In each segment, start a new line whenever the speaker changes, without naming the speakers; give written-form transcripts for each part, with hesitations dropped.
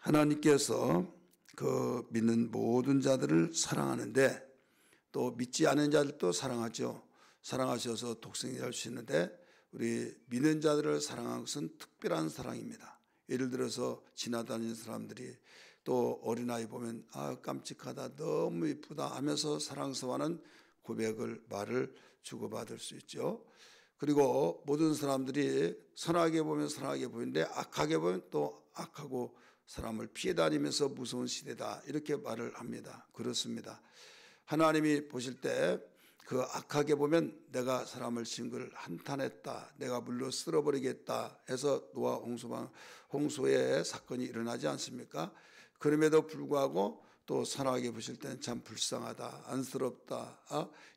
하나님께서 그 믿는 모든 자들을 사랑하는데 또 믿지 않은 자들도 사랑하죠. 사랑하셔서 독생자를 주시는데 우리 믿는 자들을 사랑하는 것은 특별한 사랑입니다. 예를 들어서 지나다니는 사람들이 또 어린아이 보면 깜찍하다, 너무 이쁘다 하면서 사랑스러워하는 고백을, 말을 주고받을 수 있죠. 그리고 모든 사람들이 선하게 보면 선하게 보이는데 악하게 보면 또 악하고 사람을 피해 다니면서 무서운 시대다, 이렇게 말을 합니다. 그렇습니다. 하나님이 보실 때 그 악하게 보면 내가 사람을 지은 걸 한탄했다, 내가 물로 쓸어버리겠다 해서 노아 홍수의 사건이 일어나지 않습니까? 그럼에도 불구하고 또 선하게 보실 때는 참 불쌍하다, 안쓰럽다,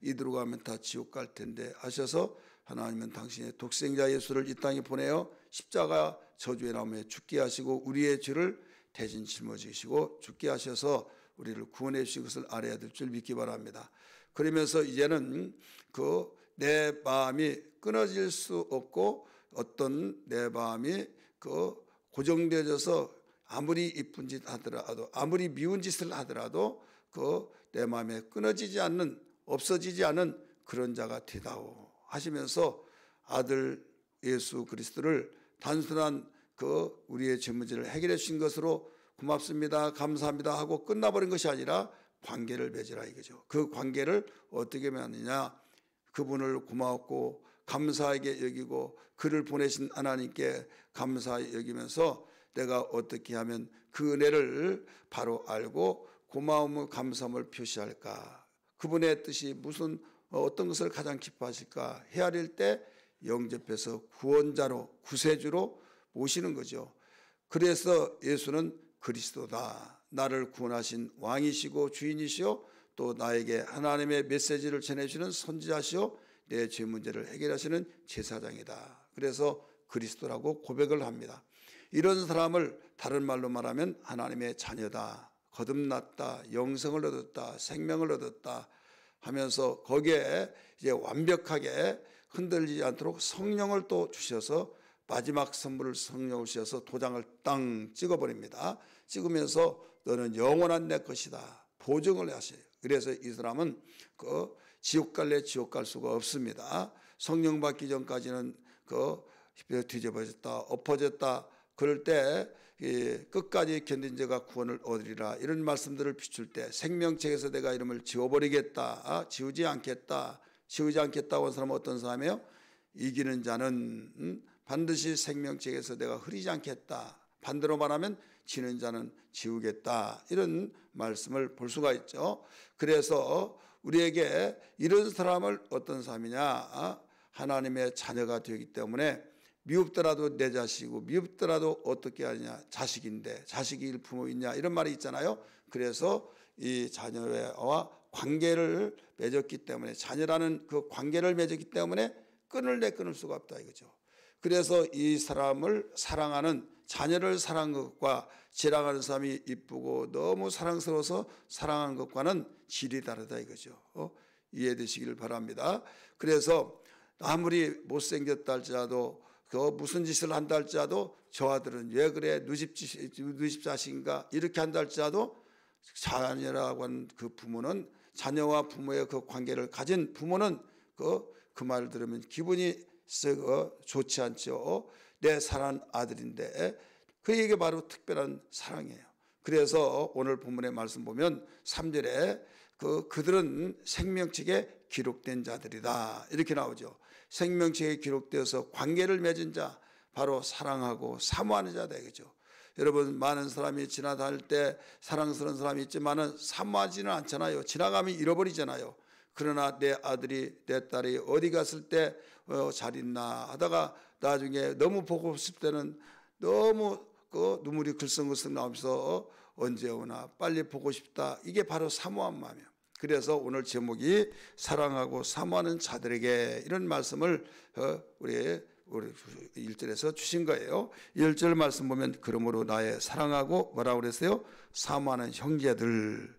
이대로 가면 다 지옥 갈 텐데 하셔서 하나님은 당신의 독생자 예수를 이 땅에 보내어 십자가 저주의 나무에 죽게 하시고 우리의 죄를 대신 짊어지시고 죽게 하셔서 우리를 구원해 주신 것을 알아야 될 줄 믿기 바랍니다. 그러면서 이제는 그 내 마음이 끊어질 수 없고 어떤 내 마음이 그 고정되어져서 아무리 이쁜 짓 하더라도 아무리 미운 짓을 하더라도 그 내 마음에 끊어지지 않는, 없어지지 않은 그런 자가 되다오 하시면서 아들 예수 그리스도를 단순한 그 우리의 죄 문제를 해결해 주신 것으로 고맙습니다, 감사합니다 하고 끝나버린 것이 아니라 관계를 맺으라 이거죠. 그 관계를 어떻게 맺느냐, 그분을 고맙고 감사하게 여기고 그를 보내신 하나님께 감사히 여기면서 내가 어떻게 하면 그 은혜를 바로 알고 고마움과 감사함을 표시할까, 그분의 뜻이 무슨 어떤 것을 가장 기뻐하실까 헤아릴 때 영접해서 구원자로 구세주로 모시는 거죠. 그래서 예수는 그리스도다, 나를 구원하신 왕이시고 주인이시오, 또 나에게 하나님의 메시지를 전해주시는 선지자시오, 내 죄 문제를 해결하시는 제사장이다. 그래서 그리스도라고 고백을 합니다. 이런 사람을 다른 말로 말하면 하나님의 자녀다, 거듭났다, 영생을 얻었다, 생명을 얻었다 하면서 거기에 이제 완벽하게 흔들리지 않도록 성령을 또 주셔서 마지막 선물을 성령을 주셔서 도장을 땅 찍어버립니다. 찍으면서 너는 영원한 내 것이다 보증을 하셔요. 그래서 이 사람은 그 지옥 갈래 지옥 갈 수가 없습니다. 성령 받기 전까지는 그 뒤집어졌다, 엎어졌다, 그럴 때 끝까지 견딘 자가 구원을 얻으리라, 이런 말씀들을 비출 때 생명책에서 내가 이름을 지워버리겠다, 지우지 않겠다, 지우지 않겠다고 한 사람은 어떤 사람이에요? 이기는 자는 반드시 생명책에서 내가 흐리지 않겠다, 반대로 말하면 지는 자는 지우겠다, 이런 말씀을 볼 수가 있죠. 그래서 우리에게 이런 사람을 어떤 사람이냐, 하나님의 자녀가 되기 때문에 미흡더라도 내 자식이고 미흡더라도 어떻게 하느냐, 자식인데 자식이 일 부모 있냐, 이런 말이 있잖아요. 그래서 이 자녀와 관계를 맺었기 때문에, 자녀라는 그 관계를 맺었기 때문에 끊을 수가 없다 이거죠. 그래서 이 사람을 사랑하는, 자녀를 사랑하는 것과 지나가는 사람이 이쁘고 너무 사랑스러워서 사랑하는 것과는 질이 다르다 이거죠. 이해되시기를 바랍니다. 그래서 아무리 못생겼다 할지라도 그 무슨 짓을 한다 할지라도 저 아들은 왜 그래, 누집 자식인가 이렇게 한다 할지라도 자녀라고 하는 그 부모는, 자녀와 부모의 그 관계를 가진 부모는 그 말을 들으면 기분이 좋지 않죠. 내 사랑하는 아들인데, 그에게 바로 특별한 사랑이에요. 그래서 오늘 본문의 말씀 보면 3절에 그들은 생명책에 기록된 자들이다 이렇게 나오죠. 생명책에 기록되어서 관계를 맺은 자, 바로 사랑하고 사모하는 자다 이거죠. 여러분, 많은 사람이 지나다닐 때 사랑스러운 사람이 있지만은 사모하지는 않잖아요. 지나가면 잃어버리잖아요. 그러나 내 아들이, 내 딸이 어디 갔을 때 잘 있나 하다가 나중에 너무 보고 싶을 때는 너무 눈물이 글썽글썽 나오면서 언제 오나, 빨리 보고 싶다, 이게 바로 사모한 마음이에요. 그래서 오늘 제목이 사랑하고 사모하는 자들에게, 이런 말씀을 우리 1절에서 주신 거예요. 1절 말씀 보면 그러므로 나의 사랑하고 뭐라고 그랬어요? 사모하는 형제들.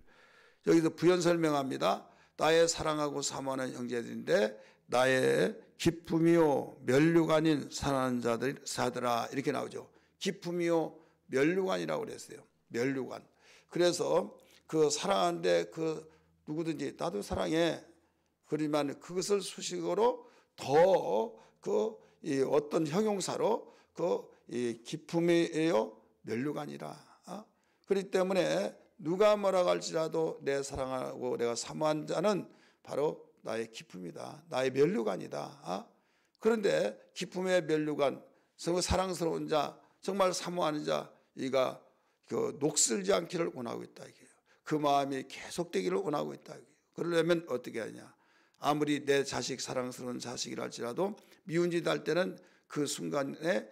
여기서 부연 설명합니다. 나의 사랑하고 사모하는 형제들인데 나의 기쁨이요 면류관인 사랑하는 자들아 이렇게 나오죠. 기쁨이요 면류관이라고 그랬어요. 면류관. 그래서 그 사랑하는데 그 누구든지 나도 사랑해. 그러면 그것을 수식어로 더 그 어떤 형용사로 이 기품이에요. 면류관이라. 그렇기 때문에 누가 뭐라고 할지라도 내 사랑하고 내가 사모한 자는 바로 나의 기품이다. 나의 면류관이다. 그런데 기품의 면류관, 정말 사랑스러운 자, 정말 사모하는 자, 이가 그 녹슬지 않기를 원하고 있다 이게요. 그 마음이 계속되기를 원하고 있다 이게요. 그러려면 어떻게 하냐? 아무리 내 자식 사랑스러운 자식이라 할지라도 미운 짓 할 때는 그 순간에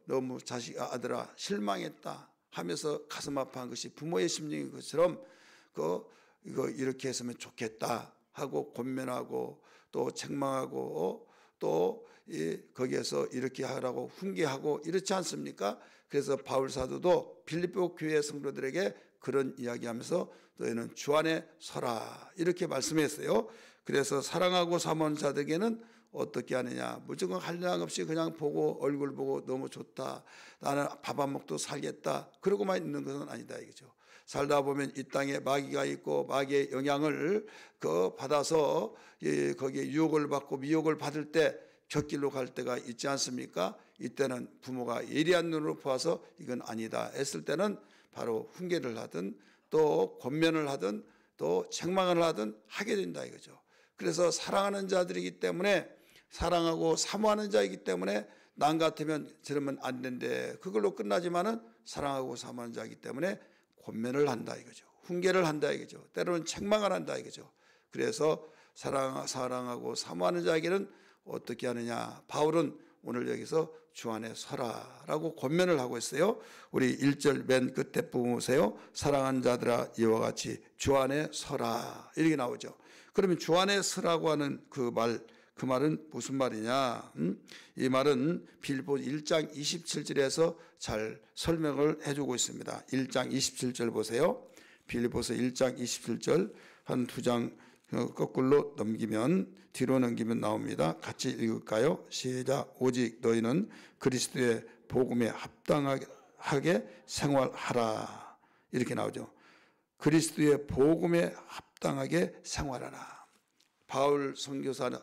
너무 자식 아들아 실망했다 하면서 가슴 아파한 것이 부모의 심정인 것처럼 이거 이렇게 했으면 좋겠다 하고 권면하고 또 책망하고 또 거기에서 이렇게 하라고 훈계하고 이렇지 않습니까? 그래서 바울 사도도 빌립보 교회 성도들에게 그런 이야기하면서 너희는 주 안에 서라 이렇게 말씀했어요. 그래서 사랑하고 사모하는 자들에게는 어떻게 하느냐? 무조건 한량 없이 그냥 보고 얼굴 보고 너무 좋다. 나는 밥 안 먹도 살겠다. 그러고만 있는 것은 아니다 이거죠. 살다 보면 이 땅에 마귀가 있고 마귀의 영향을 받아서 거기에 유혹을 받고 미혹을 받을 때 곁길로 갈 때가 있지 않습니까? 이때는 부모가 예리한 눈으로 보아서 이건 아니다 했을 때는 바로 훈계를 하든 또 권면을 하든 또 책망을 하든 하게 된다 이거죠. 그래서 사랑하는 자들이기 때문에 사랑하고 사모하는 자이기 때문에 남 같으면 저러면 안 된대 그걸로 끝나지만은 사랑하고 사모하는 자이기 때문에 권면을 한다 이거죠. 훈계를 한다 이거죠. 때로는 책망을 한다 이거죠. 그래서 사랑하고 사모하는 자에게는 어떻게 하느냐? 바울은 오늘 여기서 주 안에 서라라고 권면을 하고 있어요. 우리 1절 맨 끝에 보세요. 사랑하는 자들아 이와 같이 주 안에 서라 이렇게 나오죠. 그러면 주 안에 서라고 하는 그 말은 무슨 말이냐? 이 말은 빌립보 1장 27절에서 잘 설명을 해주고 있습니다. 1장 27절 보세요. 빌립보서 1장 27절 한 두 장 거꾸로 넘기면 뒤로 넘기면 나옵니다. 같이 읽을까요? 시작. 오직 너희는 그리스도의 복음에 합당하게 생활하라 이렇게 나오죠. 그리스도의 복음에 합당하게 생활하라. 바울 선교사는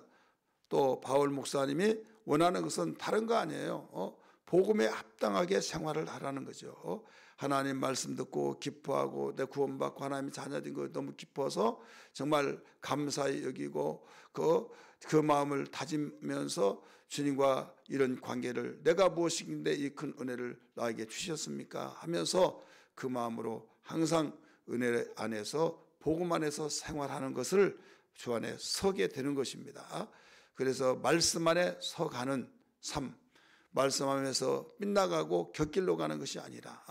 또 바울 목사님이 원하는 것은 다른 거 아니에요. 복음에 합당하게 생활을 하라는 거죠. 하나님 말씀 듣고 기뻐하고 내 구원받고 하나님의 자녀된 거 너무 기뻐서 정말 감사히 여기고 그 마음을 다지면서 주님과 이런 관계를 내가 무엇인데 이 큰 은혜를 나에게 주셨습니까 하면서 그 마음으로 항상 은혜 안에서 복음 안에서 생활하는 것을 주 안에 서게 되는 것입니다. 그래서 말씀 안에 서가는 삶, 말씀 안에서 빗나가고 곁길로 가는 것이 아니라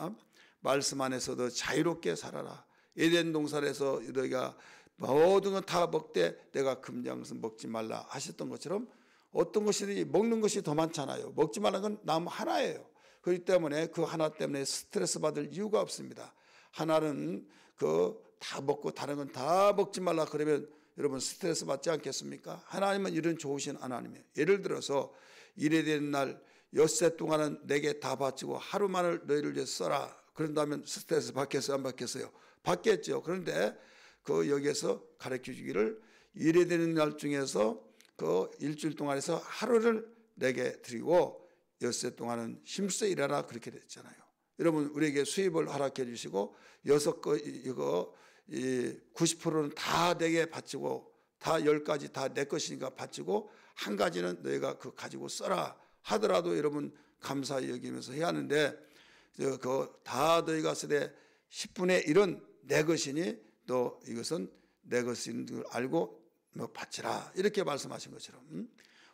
말씀 안에서도 자유롭게 살아라. 에덴 동산에서 너희가 모든 건 다 먹되 내가 금지한 것은 먹지 말라 하셨던 것처럼 어떤 것이든지 먹는 것이 더 많잖아요. 먹지 말라는 건 나무 하나예요. 그렇기 때문에 그 하나 때문에 스트레스 받을 이유가 없습니다. 하나는 다 먹고 다른 건 다 먹지 말라 그러면 여러분 스트레스 받지 않겠습니까? 하나님은 이런 좋으신 하나님이에요. 예를 들어서 일에 되는 날 엿새 동안은 내게 다 바치고 하루만을 너희를 위해서 써라. 그런다면 스트레스 받겠어요? 안 받겠어요? 받겠죠. 그런데 여기에서 가르쳐 주기를 일에 되는 날 중에서 일주일 동안에서 하루를 내게 드리고 엿새 동안은 힘써 일하라 그렇게 됐잖아요. 여러분 우리에게 수입을 허락해 주시고 90%는 다 내게 바치고 다 10가지 다 내 것이니까 바치고 한 가지는 너희가 가지고 써라 하더라도 여러분 감사히 여기면서 해야 하는데 다 너희가 쓰되 10분의 1은 내 것이니 또 이것은 내 것인 줄 알고 바치라 이렇게 말씀하신 것처럼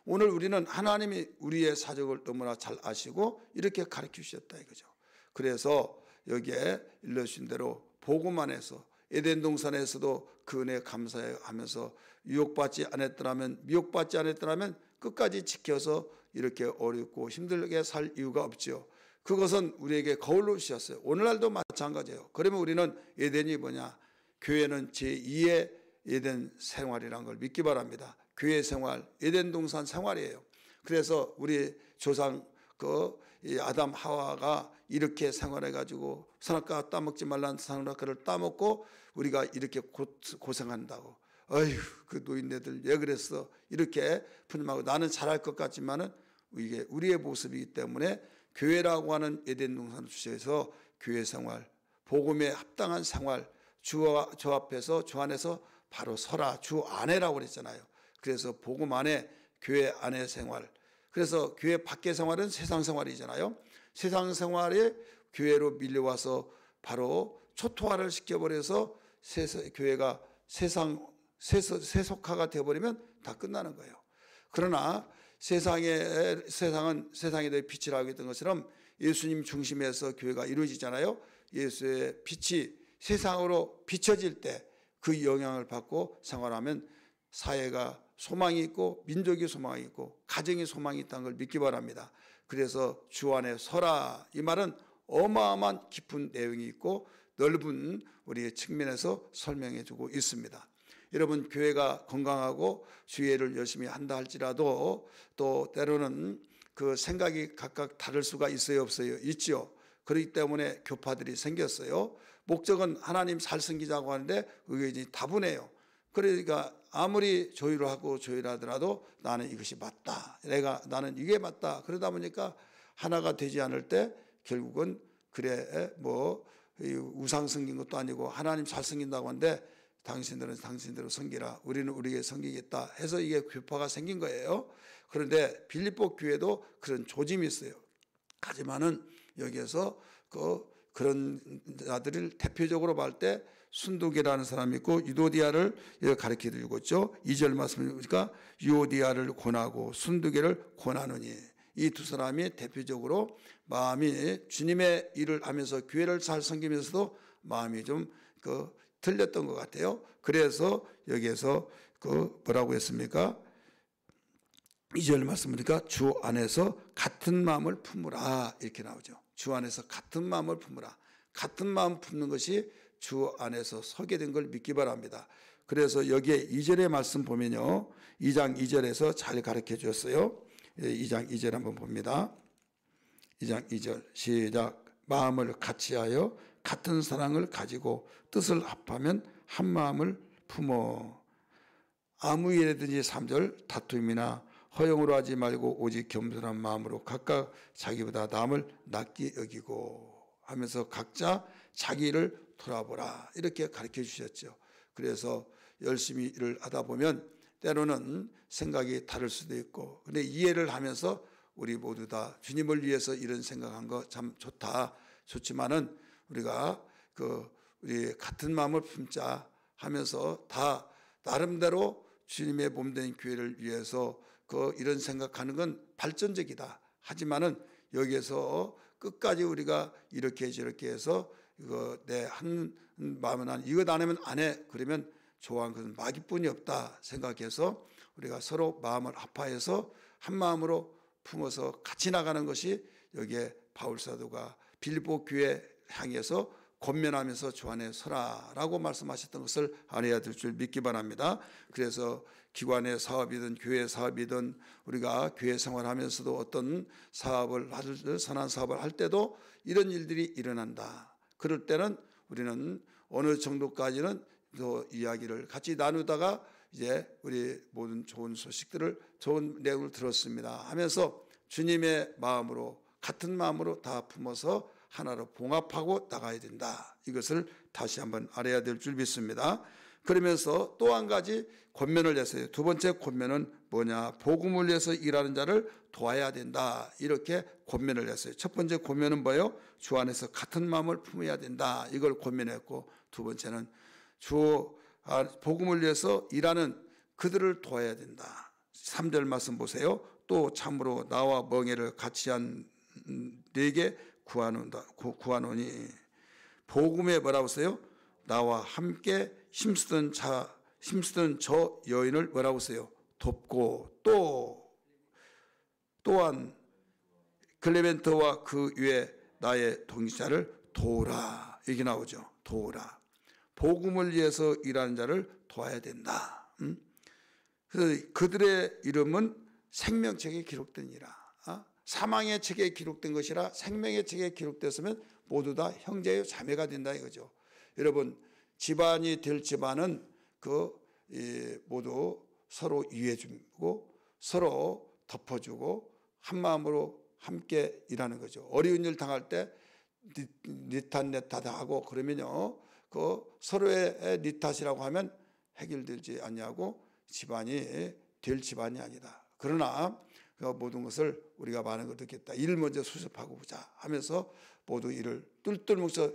오늘 우리는 하나님이 우리의 사정을 너무나 잘 아시고 이렇게 가르쳐 주셨다 이거죠. 그래서 여기에 일러주신 대로 복음 안에서 에덴 동산에서도 그 은혜에 감사하면서 유혹받지 않았더라면 미혹받지 않았더라면 끝까지 지켜서 이렇게 어렵고 힘들게 살 이유가 없지요. 그것은 우리에게 거울로 주셨어요. 오늘날도 마찬가지예요. 그러면 우리는 에덴이 뭐냐? 교회는 제2의 에덴 생활이라는 걸 믿기 바랍니다. 교회 생활, 에덴 동산 생활이에요. 그래서 우리 조상 이 아담 하와가 이렇게 생활해가지고 선악과 따먹지 말라는 선악과를 따먹고 우리가 이렇게 고생한다고. 어휴, 그 노인네들 왜 그랬어? 이렇게 푸념하고 나는 잘할 것 같지만은 이게 우리의 모습이기 때문에 교회라고 하는 에덴 동산을 주셔서 교회 생활, 복음에 합당한 생활, 주 앞에서 주 안에서 바로 서라. 주 안에라고 그랬잖아요. 그래서 복음 안에 교회 안에 생활. 그래서 교회 밖의 생활은 세상 생활이잖아요. 세상 생활에 교회로 밀려와서 바로 초토화를 시켜버려서 교회가 세속화가 되어버리면 다 끝나는 거예요. 그러나 세상은 세상에 대해 빛이라고 했던 것처럼 예수님 중심에서 교회가 이루어지잖아요. 예수의 빛이 세상으로 비춰질 때 그 영향을 받고 생활하면 사회가 소망이 있고 민족이 소망이 있고 가정이 소망이 있다는 걸 믿기 바랍니다. 그래서 주 안에 서라, 이 말은 어마어마한 깊은 내용이 있고 넓은 우리의 측면에서 설명해 주고 있습니다. 여러분, 교회가 건강하고 주의를 열심히 한다 할지라도 또 때로는 그 생각이 각각 다를 수가 있어요, 없어요? 있죠. 그렇기 때문에 교파들이 생겼어요. 목적은 하나님 잘 섬기자고 하는데 의견이 다분해요. 그러니까 아무리 조율하고 조율하더라도 나는 이것이 맞다, 나는 이게 맞다, 그러다 보니까 하나가 되지 않을 때 결국은 그래 뭐 우상 섬긴 것도 아니고 하나님 잘 섬긴다고 하는데 당신들은 당신대로 섬기라, 우리는 우리에게 섬기겠다 해서 이게 교파가 생긴 거예요. 그런데 빌립보 교회도 그런 조짐이 있어요. 하지만은 여기에서 그런 자들을 대표적으로 볼 때 순두계라는 사람이 있고 유도디아를 가르쳐 주고 있죠. 2절 말씀을 보니까 유도디아를 권하고 순두계를 권하느니, 이 두 사람이 대표적으로 마음이 주님의 일을 하면서 교회를 잘 섬기면서도 마음이 좀 틀렸던 것 같아요. 그래서 여기에서 뭐라고 했습니까? 2절 말씀 보니까 주 안에서 같은 마음을 품으라, 이렇게 나오죠. 주 안에서 같은 마음을 품으라. 같은 마음 품는 것이 주 안에서 서게 된 걸 믿기 바랍니다. 그래서 여기에 2절의 말씀 보면요, 2장 2절에서 잘 가르쳐 주었어요. 2장 2절 한번 봅니다. 2장 2절 시작. 마음을 같이하여 같은 사랑을 가지고 뜻을 합하면 한 마음을 품어. 아무 일이든지 3절 다툼이나 허용으로 하지 말고 오직 겸손한 마음으로 각각 자기보다 남을 낫게 여기고 하면서 각자 자기를 돌아보라, 이렇게 가르쳐 주셨죠. 그래서 열심히 일을 하다 보면 때로는 생각이 다를 수도 있고, 근데 이해를 하면서 우리 모두 다 주님을 위해서 이런 생각한 거 참 좋지만은 우리가 우리 같은 마음을 품자 하면서 다 나름대로 주님의 몸된 교회를 위해서 이런 생각하는 건 발전적이다. 하지만은 여기에서 끝까지 우리가 이렇게 저렇게 해서 내 한 마음은 이것 안 하면 안 해, 그러면 좋아하는 것은 마귀뿐이 없다 생각해서 우리가 서로 마음을 합하여서 한 마음으로 품어서 같이 나가는 것이 여기에 바울 사도가 빌립보 교회 향해서 권면하면서 주 안에 서라라고 말씀하셨던 것을 알아야 될 줄 믿기 바랍니다. 그래서 기관의 사업이든 교회 사업이든 우리가 교회 생활하면서도 어떤 선한 사업을 할 때도 이런 일들이 일어난다. 그럴 때는 우리는 어느 정도까지는 또 이야기를 같이 나누다가 이제 우리 모든 좋은 소식들을, 좋은 내용을 들었습니다 하면서 주님의 마음으로, 같은 마음으로 다 품어서 하나로 봉합하고 나가야 된다. 이것을 다시 한번 알아야 될 줄 믿습니다. 그러면서 또 한 가지 권면을 했어요. 두 번째 권면은 뭐냐? 복음을 위해서 일하는 자를 도와야 된다. 이렇게 권면을 했어요. 첫 번째 권면은 뭐예요? 주 안에서 같은 마음을 품어야 된다. 이걸 권면했고, 두 번째는 복음을 위해서 일하는 그들을 도와야 된다. 3절 말씀 보세요. 또 참으로 나와 멍에를 같이 한 네게 구하노니. 복음에 뭐라고 써요? 나와 함께 힘쓰던 저 여인을 뭐라고 써요? 돕고, 또한 클레멘트와 그 위에 나의 동역자를 도우라, 이게 나오죠. 도우라. 복음을 위해서 일하는 자를 도와야 된다. 그래서 그들의 이름은 생명책에 기록되니라. 사망의 책에 기록된 것이라 생명의 책에 기록됐으면 모두 다 형제요 자매가 된다 이거죠. 여러분, 집안이 될 집안은 모두 서로 이해해주고 서로 덮어주고 한 마음으로 함께 일하는 거죠. 어려운 일 당할 때 네 탓 내 탓하고 그러면요, 서로의 네 탓이라고 하면 해결되지 않냐고 집안이 될 집안이 아니다. 그러나 모든 것을 우리가 많은 걸 듣겠다. 일을 먼저 수습하고 보자 하면서 모두 일을 뚫뚫뭉쳐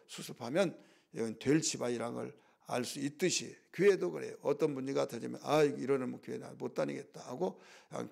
수습하면 이건 될 집안이라는 걸 알 수 있듯이 교회도 그래요. 어떤 문제가 터지면 이러면 교회 못 다니겠다 하고 그냥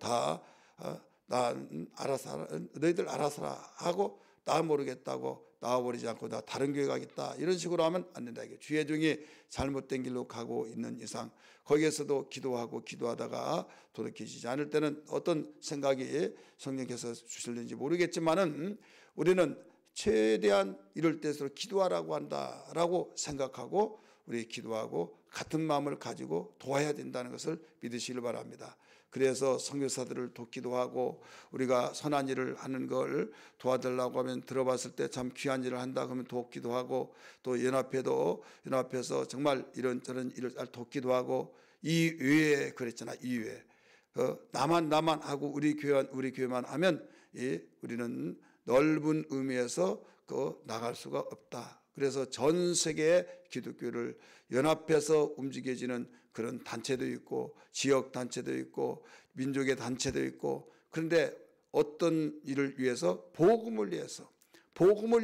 난 알아서 너희들 알아서라 하고 나 모르겠다고 나와버리지 않고 나 다른 교회 가겠다 이런 식으로 하면 안 된다. 이게 주의 종이 잘못된 길로 가고 있는 이상 거기에서도 기도하다가 돌이키지 않을 때는 어떤 생각이 성령께서 주실는지 모르겠지만은 우리는 최대한 이럴 때일수록 기도하라고 한다라고 생각하고 우리 기도하고 같은 마음을 가지고 도와야 된다는 것을 믿으시길 바랍니다. 그래서 선교사들을 돕기도 하고 우리가 선한 일을 하는 걸 도와달라고 하면 들어봤을 때 참 귀한 일을 한다 그러면 돕기도 하고 또 연합해서 정말 이런저런 일을 돕기도 하고 이 외에 그랬잖아. 이 외에 나만 하고 우리 교회만 하면 우리는 넓은 의미에서 나갈 수가 없다. 그래서 전 세계의 기독교를 연합해서 움직여지는 그런 단체도 있고 지역 단체도 있고 민족의 단체도 있고 그런데 어떤 일을 위해서 복음을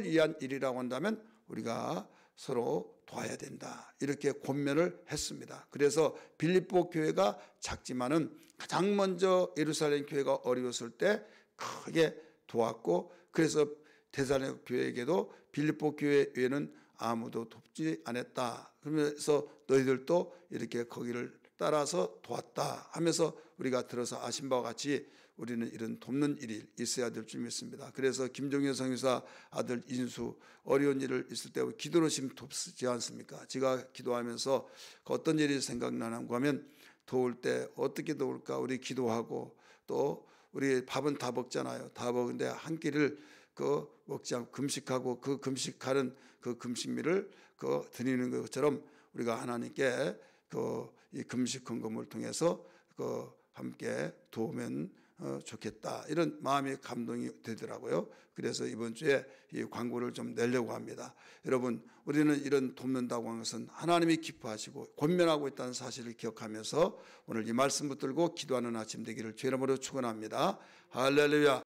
위한 일이라고 한다면 우리가 서로 도와야 된다. 이렇게 권면을 했습니다. 그래서 빌립보 교회가 작지만은 가장 먼저 예루살렘 교회가 어려웠을 때 크게 도왔고 그래서 데살로니가 교회에게도 빌립보 교회 외에는 아무도 돕지 않았다. 그러면서 너희들도 이렇게 거기를 따라서 도왔다 하면서 우리가 들어서 아신 바와 같이 우리는 이런 돕는 일이 있어야 될 줄 믿습니다. 그래서 김종현 선교사 아들 인수 어려운 일을 있을 때 기도로 지금 돕지 않습니까? 제가 기도하면서 어떤 일이 생각나는가 하면 도울 때 어떻게 도울까 우리 기도하고 또 우리 밥은 다 먹잖아요. 다 먹는데 한 끼를 먹지 않고 금식하고 그 금식하는 그 금식미를 드리는 것처럼 우리가 하나님께 이 금식 헌금을 통해서 함께 도우면 좋겠다 이런 마음이 감동이 되더라고요. 그래서 이번 주에 이 광고를 좀 내려고 합니다. 여러분, 우리는 이런 돕는다고 하는 것은 하나님이 기뻐하시고 권면하고 있다는 사실을 기억하면서 오늘 이 말씀 붙들고 기도하는 아침 되기를 주의 이름으로 축원합니다. 할렐루야.